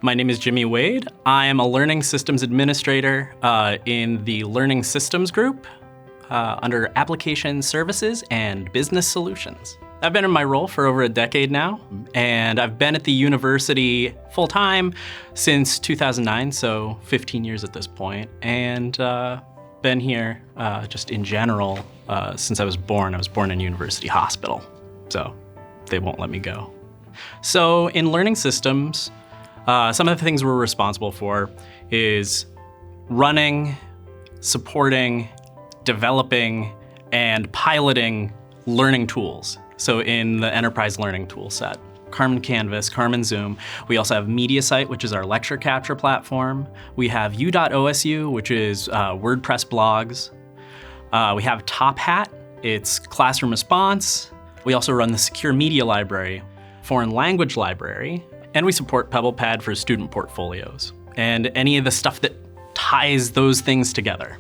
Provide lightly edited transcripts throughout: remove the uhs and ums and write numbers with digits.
My name is Jimmy Wade. I am a Learning Systems Administrator in the Learning Systems Group under Application Services and Business Solutions. I've been in my role for over a decade now, and I've been at the university full-time since 2009, so 15 years at this point, and been here just in general since I was born. I was born in University Hospital, so they won't let me go. So in learning systems, some of the things we're responsible for is running, supporting, developing, and piloting learning tools. So in the enterprise learning tool set, Carmen Canvas, Carmen Zoom. We also have MediaSite, which is our lecture capture platform. We have U.OSU, which is WordPress blogs. We have Top Hat, it's classroom response. We also run the Secure Media Library, Foreign Language Library, and we support PebblePad for student portfolios and any of the stuff that ties those things together.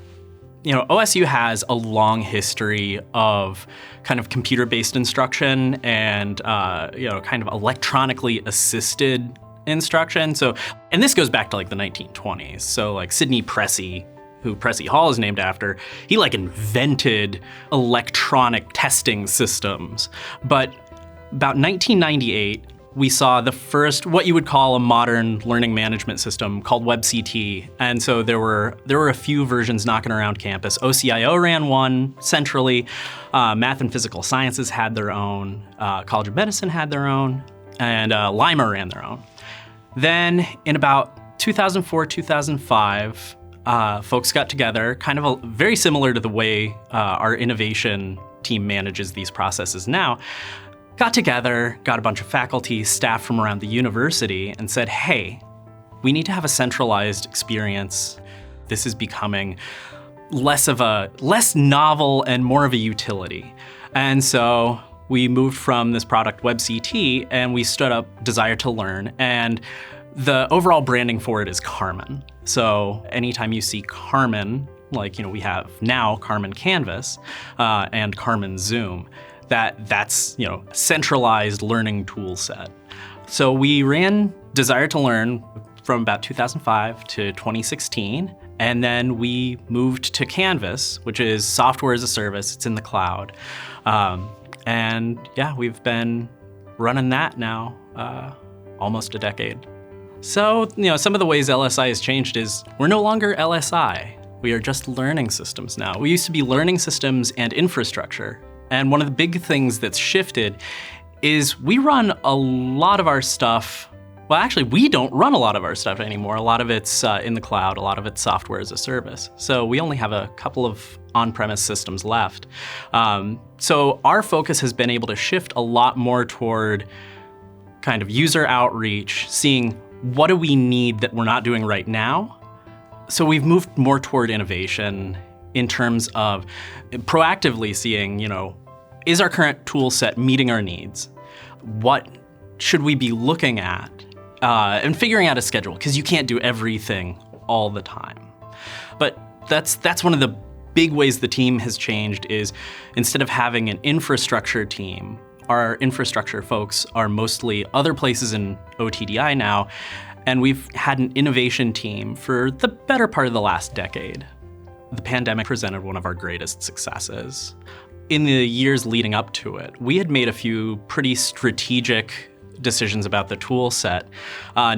You know, OSU has a long history of kind of computer-based instruction and kind of electronically assisted instruction. So, and this goes back to like the 1920s. So like Sidney Pressey, who Pressey Hall is named after, he like invented electronic testing systems. But about 1998, we saw the first, what you would call a modern learning management system called WebCT. And so there were a few versions knocking around campus. OCIO ran one centrally. Math and Physical Sciences had their own. College of Medicine had their own. And Lima ran their own. Then in about 2004, 2005, folks got together, kind of very similar to the way our innovation team manages these processes now. Got together, got a bunch of faculty, staff from around the university, and said, hey, we need to have a centralized experience. This is becoming less novel and more of a utility. And so we moved from this product WebCT and we stood up Desire to Learn, and the overall branding for it is Carmen. So anytime you see Carmen, like we have now Carmen Canvas and Carmen Zoom, that's centralized learning tool set. So we ran Desire to Learn from about 2005 to 2016, and then we moved to Canvas, which is software as a service. It's in the cloud, and yeah, we've been running that now almost a decade. So some of the ways LSI has changed is we're no longer LSI. We are just learning systems now. We used to be learning systems and infrastructure. And one of the big things that's shifted is we run a lot of our stuff. Well, actually, we don't run a lot of our stuff anymore. A lot of it's in the cloud. A lot of it's software as a service. So we only have a couple of on-premise systems left. So our focus has been able to shift a lot more toward kind of user outreach, seeing what do we need that we're not doing right now. So we've moved more toward innovation in terms of proactively seeing, is our current tool set meeting our needs? What should we be looking at? And figuring out a schedule, because you can't do everything all the time. But that's one of the big ways the team has changed is instead of having an infrastructure team, our infrastructure folks are mostly other places in OTDI now, and we've had an innovation team for the better part of the last decade. The pandemic presented one of our greatest successes. In the years leading up to it, we had made a few pretty strategic decisions about the tool set,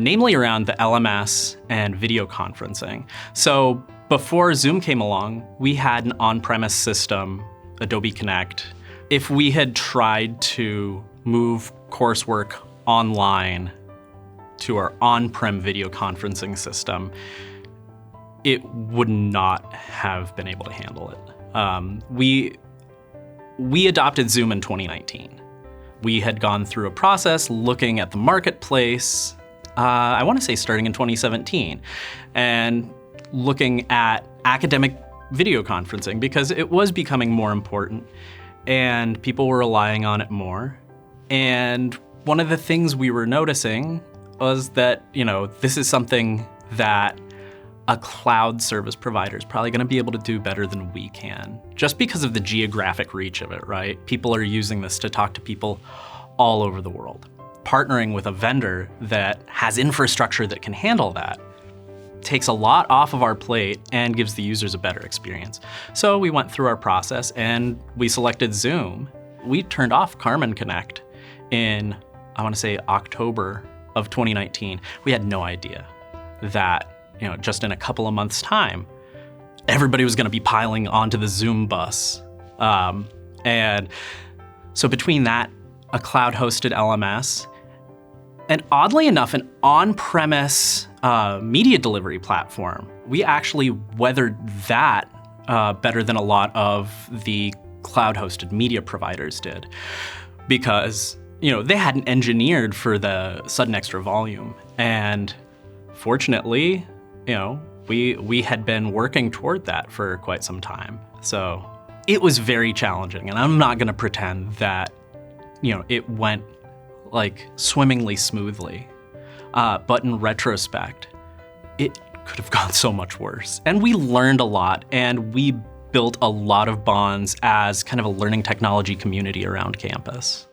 namely around the LMS and video conferencing. So before Zoom came along, we had an on-premise system, Adobe Connect. If we had tried to move coursework online to our on-prem video conferencing system, it would not have been able to handle it. We adopted Zoom in 2019. We had gone through a process looking at the marketplace, I want to say starting in 2017, and looking at academic video conferencing because it was becoming more important and people were relying on it more. And one of the things we were noticing was that, this is something that a cloud service provider is probably going to be able to do better than we can, just because of the geographic reach of it, right? People are using this to talk to people all over the world. partnering with a vendor that has infrastructure that can handle that takes a lot off of our plate and gives the users a better experience. So we went through our process and we selected Zoom. We turned off Carmen Connect in, I want to say, October of 2019. We had no idea that, just in a couple of months' time, everybody was going to be piling onto the Zoom bus. And so between that, a cloud-hosted LMS, and oddly enough, an on-premise media delivery platform, we actually weathered that better than a lot of the cloud-hosted media providers did, because they hadn't engineered for the sudden extra volume. And fortunately, we had been working toward that for quite some time. So it was very challenging, and I'm not going to pretend that it went like swimmingly smoothly. But in retrospect, it could have gone so much worse. And we learned a lot, and we built a lot of bonds as kind of a learning technology community around campus.